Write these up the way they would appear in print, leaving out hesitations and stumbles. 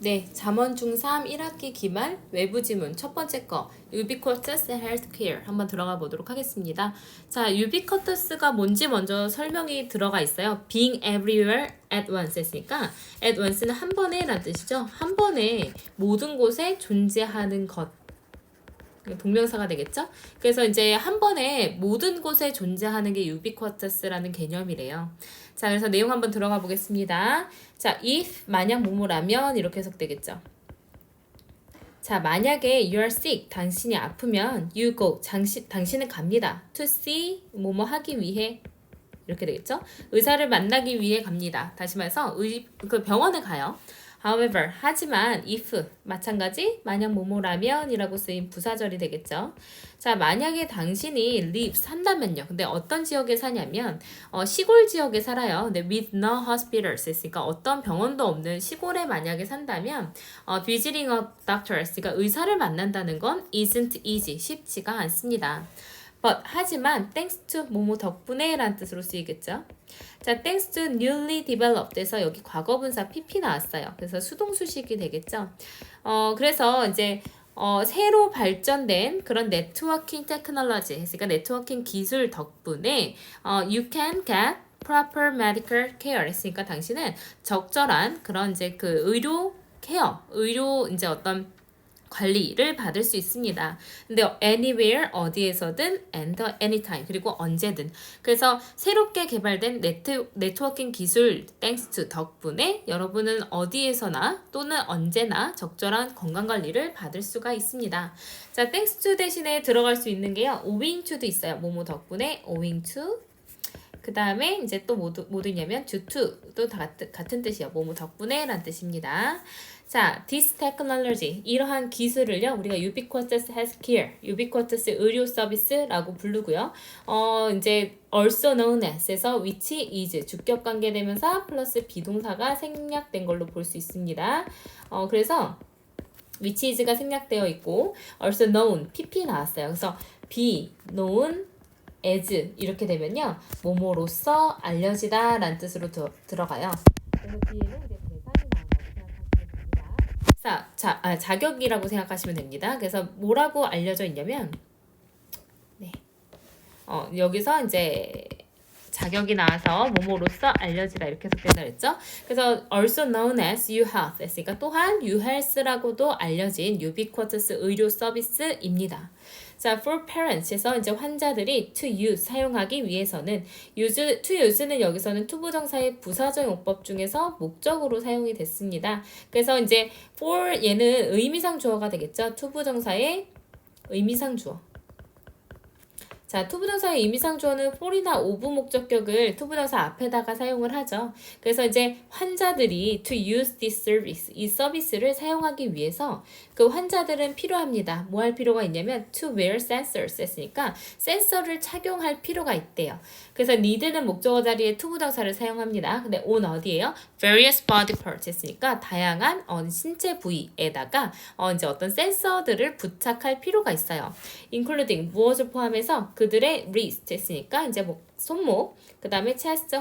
네, 잠원 중3 1학기 기말 외부 지문 첫 번째 거 Ubiquitous Healthcare 한번 들어가 보도록 하겠습니다. 자, Ubiquitous가 뭔지 먼저 설명이 들어가 있어요. Being everywhere at once 했으니까 at once는 한 번에 라는 뜻이죠. 한 번에 모든 곳에 존재하는 것. 동명사가 되겠죠? 그래서 이제 한 번에 모든 곳에 존재하는 게 ubiquitous라는 개념이래요. 자, 그래서 내용 한번 들어가 보겠습니다. 자, if 만약 뭐뭐라면 이렇게 해석되겠죠. 자, 만약에 you are sick, 당신이 아프면 you go, 당신은 갑니다. to see, 뭐뭐 하기 위해 이렇게 되겠죠? 의사를 만나기 위해 갑니다. 다시 말해서 그 병원에 가요. However, 하지만 if 마찬가지 만약 뭐뭐라면 이라고 쓰인 부사절이 되겠죠. 자, 만약에 당신이 live 산다면요. 근데 어떤 지역에 사냐면 시골 지역에 살아요. 근데 with no hospitals 있으니까 어떤 병원도 없는 시골에 만약에 산다면 visiting a doctor 그러니까 의사를 만난다는 건 isn't easy 쉽지가 않습니다. But 하지만 thanks to 뭐뭐 덕분에 라는 뜻으로 쓰이겠죠. 자, thanks to newly developed 에서 여기 과거분사 PP 나왔어요. 그래서 수동수식이 되겠죠. 그래서 이제 새로 발전된 그런 네트워킹 테크놀로지, 그러니까 네트워킹 기술 덕분에 you can get proper medical care 했으니까 당신은 적절한 그런 이제 그 의료 케어, 의료 이제 어떤 관리를 받을 수 있습니다. 근데 anywhere 어디에서든 and anytime 그리고 언제든 그래서 새롭게 개발된 네트워킹 기술 thanks to 덕분에 여러분은 어디에서나 또는 언제나 적절한 건강관리를 받을 수가 있습니다. 자, thanks to 대신에 들어갈 수 있는 게요. owing to도 있어요. 뭐뭐 덕분에 owing to 그 다음에 이제 또 뭐냐면 due to 또 다 같은 뜻이에요. 뭐뭐 덕분에 라는 뜻입니다. 자, this technology 이러한 기술을요 우리가 ubiquitous healthcare, ubiquitous 의료 서비스라고 부르고요. 이제 also known as에서 which is 주격 관계 대명사 플러스 비동사가 생략된 걸로 볼 수 있습니다. 그래서 which is가 생략되어 있고 also known pp 나왔어요. 그래서 be known as 이렇게 되면요 뭐뭐로써 알려지다 라는 뜻으로 들어가요. 그래서 뒤에는 이제 대상이 나온다고 생각하시면 됩니다. 자격이라고 생각하시면 됩니다. 그래서 뭐라고 알려져 있냐면 네. 여기서 이제 자격이 나와서 뭐뭐로써 알려지다 이렇게 해석된다 그랬죠. 그래서 also known as UHealth 했으니까 또한 UHealth라고도 알려진 ubiquitous 의료 서비스입니다. 자, for parents에서 이제 환자들이 to use 사용하기 위해서는 to use는 여기서는 투부정사의 부사적 용법 중에서 목적으로 사용이 됐습니다. 그래서 이제 for 얘는 의미상 주어가 되겠죠. 투부정사의 의미상 주어. 자, 투부정사의 의미상 주어는 for이나 of 목적격을 투부정사 앞에다가 사용을 하죠. 그래서 이제 환자들이 to use this service, 이 서비스를 사용하기 위해서 그 환자들은 필요합니다. 뭐 할 필요가 있냐면 to wear sensors 했으니까 센서를 착용할 필요가 있대요. 그래서 need는 목적어 자리에 투부정사를 사용합니다. 근데 on 어디예요? various body parts 했으니까 다양한 신체 부위에다가 이제 어떤 센서들을 부착할 필요가 있어요. including 무엇을 포함해서 그들의 wrist 했으니까 이제 뭐 손목, 그 다음에 chest,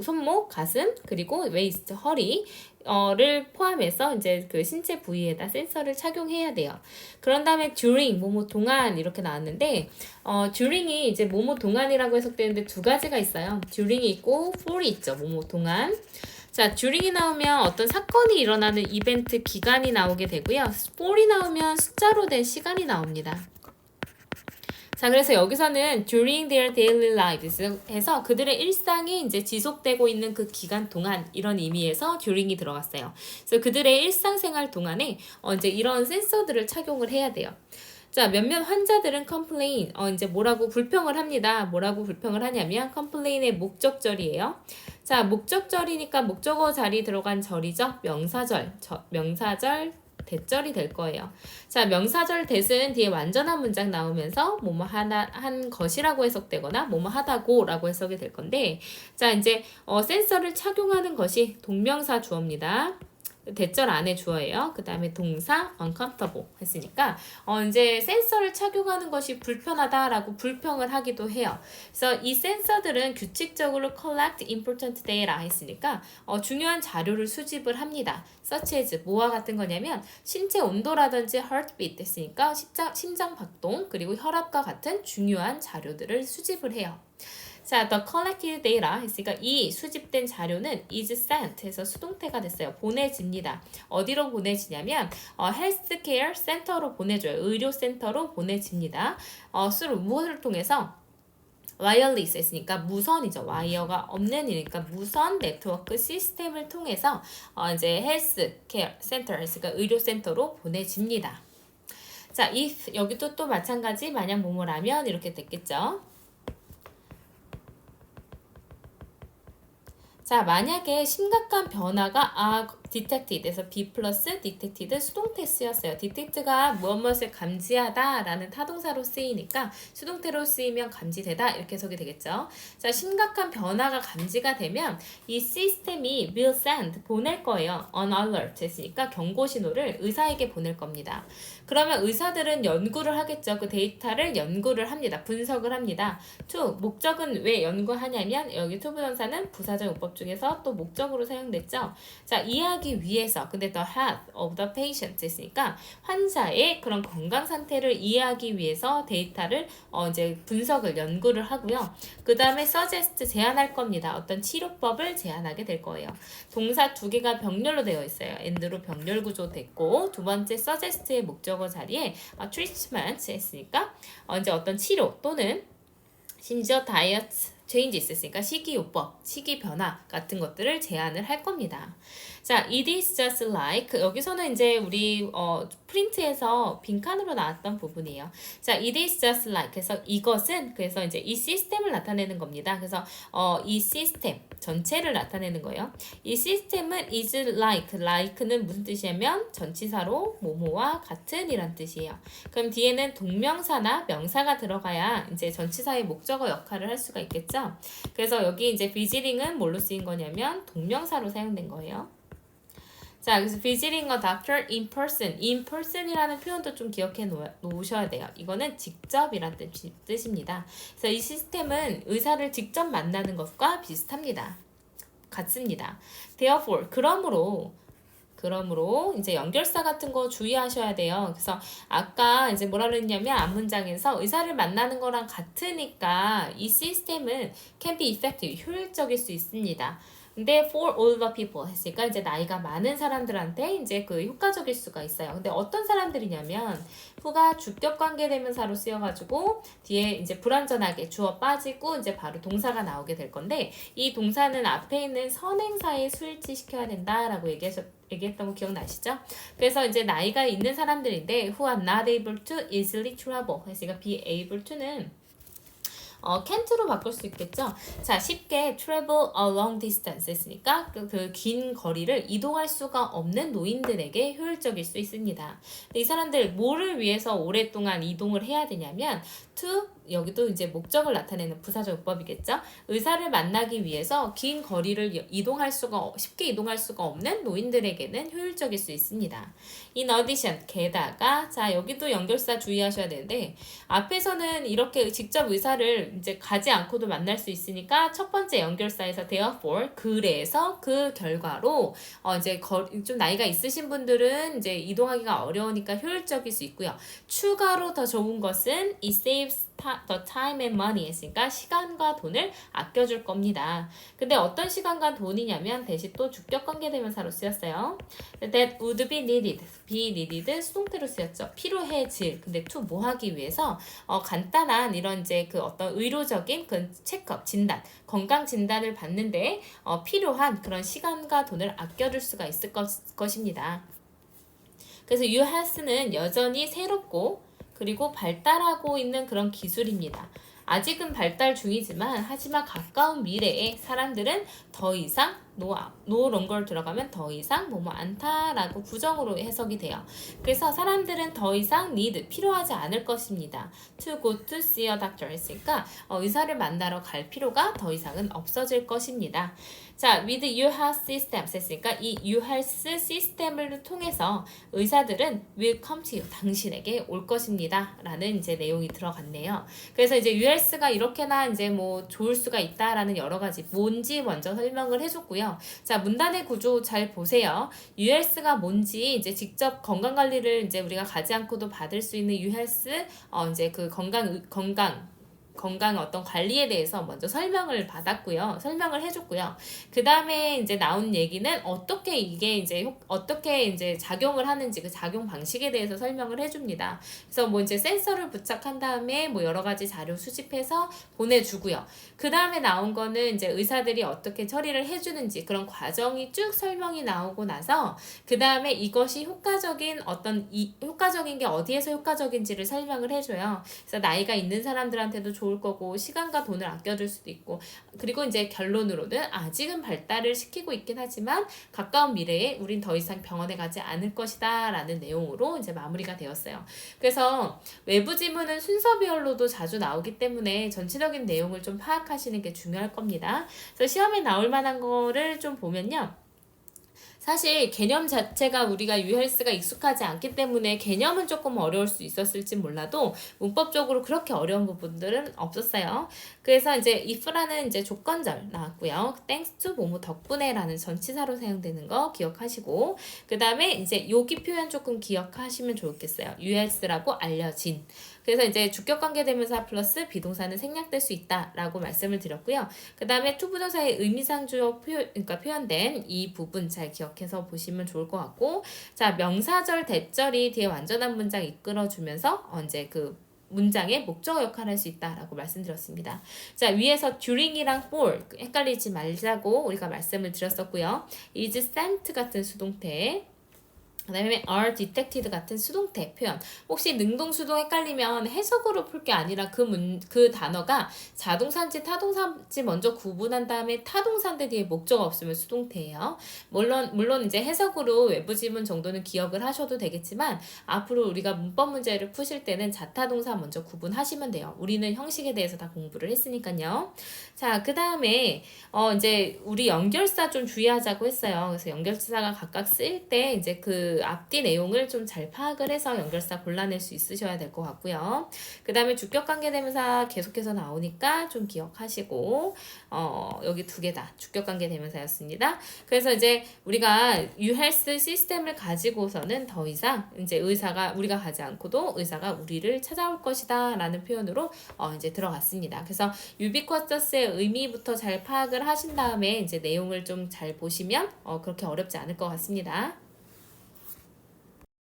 손목, 가슴, 그리고 waist, 허리를 포함해서 이제 그 신체 부위에다 센서를 착용해야 돼요. 그런 다음에 during, 뭐뭐 동안 이렇게 나왔는데, during이 이제 뭐뭐 동안이라고 해석되는데 두 가지가 있어요. during이 있고 for이 있죠. 뭐뭐 동안. 자, during이 나오면 어떤 사건이 일어나는 이벤트 기간이 나오게 되고요. for이 나오면 숫자로 된 시간이 나옵니다. 자, 그래서 여기서는 during their daily lives 해서 그들의 일상이 이제 지속되고 있는 그 기간 동안 이런 의미에서 during이 들어갔어요. 그래서 그들의 일상생활 동안에 이제 이런 센서들을 착용을 해야 돼요. 자, 몇몇 환자들은 complain, 이제 뭐라고 불평을 합니다. 뭐라고 불평을 하냐면 complain의 목적절이에요. 자, 목적절이니까 목적어 자리 들어간 절이죠. 명사절, 대절이 될 거예요. 자, 명사절 대은 뒤에 완전한 문장 나오면서 뭐뭐 한 것이라고 해석되거나 뭐뭐 하다고라고 해석이 될 건데 자, 이제 센서를 착용하는 것이 동명사 주어입니다. 대절 안에 주어예요. 그 다음에 동사 uncomfortable 했으니까 이제 센서를 착용하는 것이 불편하다라고 불평을 하기도 해요. 그래서 이 센서들은 규칙적으로 collect important data 했으니까 중요한 자료를 수집을 합니다. such as 뭐와 같은 거냐면 신체 온도라든지 heartbeat 했으니까 심장 박동 그리고 혈압과 같은 중요한 자료들을 수집을 해요. 자, the collected data 했으니까 이 수집된 자료는 is sent 해서 수동태가 됐어요. 보내집니다. 어디로 보내지냐면 healthcare 센터로 보내줘요. 의료센터로 보내집니다. through 무엇을 통해서? 와이어리스 했으니까 무선이죠. 와이어가 없는 이니까 무선 네트워크 시스템을 통해서 이제 헬스케어 센터, 그러니까 의료센터로 보내집니다. 자, if 여기도 또 마찬가지 만약 뭐뭐라면 이렇게 됐겠죠. 자, 만약에 심각한 변화가 detected에서 be 플러스 detected 수동태 쓰였어요. detect가 무엇을 감지하다 라는 타동사로 쓰이니까 수동태로 쓰이면 감지되다 이렇게 해석이 되겠죠. 자, 심각한 변화가 감지가 되면 이 시스템이 will send 보낼 거예요. an alert 했으니까 경고 신호를 의사에게 보낼 겁니다. 그러면 의사들은 연구를 하겠죠. 그 데이터를 연구를 합니다. 분석을 합니다. to 목적은 왜 연구하냐면 여기 to 부정사는 부사적 용법 중에서 또 목적으로 사용됐죠. 자, 이해하기 위해서 근데 the health of the patient 했으니까 환자의 그런 건강 상태를 이해하기 위해서 데이터를 이제 분석을 연구를 하고요. 그 다음에 suggest 제안할 겁니다. 어떤 치료법을 제안하게 될 거예요. 동사 두 개가 병렬로 되어 있어요. and로 병렬 구조 됐고 두 번째 suggest의 목적어 자리에 treatment 했으니까 이제 어떤 치료 또는 심지어 다이어트 changes 했으니까 식이요법, 식이 변화 같은 것들을 제안을 할 겁니다. 자, it is just like 여기서는 이제 우리 프린트에서 빈칸으로 나왔던 부분이에요. 자, it is just like 그래서 이것은 그래서 이제 이 시스템을 나타내는 겁니다. 그래서 이 시스템 전체를 나타내는 거예요. 이 시스템은 is like는 무슨 뜻이냐면 전치사로 뭐뭐와 같은 이란 뜻이에요. 그럼 뒤에는 동명사나 명사가 들어가야 이제 전치사의 목적어 역할을 할 수가 있겠죠. 그래서 여기 이제 visiting은 뭘로 쓰인 거냐면 동명사로 사용된 거예요. 자, 그래서 visiting a doctor in person. in person이라는 표현도 좀 기억해 놓으셔야 돼요. 이거는 직접이란 뜻입니다. 그래서 이 시스템은 의사를 직접 만나는 것과 비슷합니다. 같습니다. Therefore, 그러므로 이제 연결사 같은 거 주의하셔야 돼요. 그래서 아까 이제 뭐라 그랬냐면 앞문장에서 의사를 만나는 거랑 같으니까 이 시스템은 can be effective, 효율적일 수 있습니다. 근데 for all the people 했으니까 이제 나이가 많은 사람들한테 이제 그 효과적일 수가 있어요. 근데 어떤 사람들이냐면 후가 주격 관계 대명사로 쓰여가지고 뒤에 이제 불완전하게 주어 빠지고 이제 바로 동사가 나오게 될 건데 이 동사는 앞에 있는 선행사에 수일치시켜야 된다라고 얘기했던 거 기억나시죠? 그래서 이제 나이가 있는 사람들인데 who are not able to easily travel 했으니까 be able to는 can't로 바꿀 수 있겠죠? 자, 쉽게 travel a long distance 했으니까 그 긴 거리를 이동할 수가 없는 노인들에게 효율적일 수 있습니다. 근데 이 사람들 뭐를 위해서 오랫동안 이동을 해야 되냐면 to 여기도 이제 목적을 나타내는 부사적 용법이겠죠. 의사를 만나기 위해서 긴 거리를 쉽게 이동할 수가 없는 노인들에게는 효율적일 수 있습니다. In addition, 게다가 자 여기도 연결사 주의하셔야 되는데 앞에서는 이렇게 직접 의사를 이제 가지 않고도 만날 수 있으니까 첫 번째 연결사에서 therefore 그래서 그 결과로 이제 좀 나이가 있으신 분들은 이제 이동하기가 어려우니까 효율적일 수 있고요. 추가로 더 좋은 것은 it saves the time and money 했으니까 시간과 돈을 아껴줄 겁니다. 근데 어떤 시간과 돈이냐면 대신 또 주격 관계대명사로 쓰였어요. That would be needed 수동태로 쓰였죠. 필요해질. 근데 to 뭐 하기 위해서 간단한 이런 이제 그 어떤 의료적인 그 체크업 진단 건강 진단을 받는데 필요한 그런 시간과 돈을 아껴줄 수가 있을 것입니다. 그래서 UHealth는 여전히 새롭고 그리고 발달하고 있는 그런 기술입니다. 아직은 발달 중이지만 하지만 가까운 미래에 사람들은 더 이상 no longer 들어가면 더 이상 뭐뭐 않다라고 부정으로 해석이 돼요. 그래서 사람들은 더 이상 need 필요하지 않을 것입니다. to go to see a doctor 했으니까 의사를 만나러 갈 필요가 더 이상은 없어질 것입니다. 자, with UHealth systems 했으니까 이 UHealth 시스템을 통해서 의사들은 will come to you, 당신에게 올 것입니다. 라는 이제 내용이 들어갔네요. 그래서 이제 UHealth가 이렇게나 이제 뭐 좋을 수가 있다라는 여러 가지 뭔지 먼저 설명을 해줬고요. 자, 문단의 구조 잘 보세요. UHealth가 뭔지 이제 직접 건강 관리를 이제 우리가 가지 않고도 받을 수 있는 UHealth, 이제 그 건강 어떤 관리에 대해서 먼저 설명을 받았고요. 설명을 해줬고요. 그 다음에 이제 나온 얘기는 어떻게 이게 어떻게 이제 작용을 하는지 그 작용 방식에 대해서 설명을 해줍니다. 그래서 뭐 이제 센서를 부착한 다음에 뭐 여러 가지 자료 수집해서 보내주고요. 그 다음에 나온 거는 이제 의사들이 어떻게 처리를 해주는지 그런 과정이 쭉 설명이 나오고 나서 그 다음에 이것이 효과적인 게 어디에서 효과적인지를 설명을 해줘요. 그래서 나이가 있는 사람들한테도 좋을 거고 시간과 돈을 아껴줄 수도 있고 그리고 이제 결론으로는 아직은 발달을 시키고 있긴 하지만 가까운 미래에 우린 더 이상 병원에 가지 않을 것이다 라는 내용으로 이제 마무리가 되었어요. 그래서 외부 지문은 순서별로도 자주 나오기 때문에 전체적인 내용을 좀 파악하시는 게 중요할 겁니다. 그래서 시험에 나올 만한 거를 좀 보면요. 사실 개념 자체가 우리가 유헬스가 익숙하지 않기 때문에 개념은 조금 어려울 수 있었을지 몰라도 문법적으로 그렇게 어려운 부분들은 없었어요. 그래서 이제 if라는 이제 조건절 나왔고요. thanks to 뭐뭐 덕분에라는 전치사로 사용되는 거 기억하시고 그 다음에 이제 여기 표현 조금 기억하시면 좋겠어요. 유헬스라고 알려진. 그래서 이제 주격관계 대명사 플러스 비동사는 생략될 수 있다라고 말씀을 드렸고요. 그 다음에 투부정사의 의미상주어 그러니까 표현된 이 부분 잘 기억해서 보시면 좋을 것 같고, 자 명사절 대절이 뒤에 완전한 문장 이끌어주면서 이제 그 문장의 목적어 역할을 할 수 있다라고 말씀드렸습니다. 자 위에서 during이랑 for 헷갈리지 말자고 우리가 말씀을 드렸었고요. is sent 같은 수동태 그 다음에 are detected 같은 수동태 표현. 혹시 능동수동 헷갈리면 해석으로 풀 게 아니라 그 단어가 자동사인지 타동사인지 먼저 구분한 다음에 타동사인데 뒤에 목적어 없으면 수동태예요. 물론 이제 해석으로 외부 지문 정도는 기억을 하셔도 되겠지만 앞으로 우리가 문법 문제를 푸실 때는 자타동사 먼저 구분하시면 돼요. 우리는 형식에 대해서 다 공부를 했으니까요. 자, 그 다음에 이제 우리 연결사 좀 주의하자고 했어요. 그래서 연결사가 각각 쓸 때 이제 그 앞뒤 내용을 좀 잘 파악을 해서 연결사 골라낼 수 있으셔야 될 것 같고요. 그 다음에 주격관계대명사 계속해서 나오니까 좀 기억하시고 여기 두 개 다 주격관계대명사였습니다. 그래서 이제 우리가 유헬스 시스템을 가지고서는 더 이상 이제 우리가 가지 않고도 의사가 우리를 찾아올 것이다 라는 표현으로 이제 들어갔습니다. 그래서 유비쿼터스의 의미부터 잘 파악을 하신 다음에 이제 내용을 좀 잘 보시면 그렇게 어렵지 않을 것 같습니다.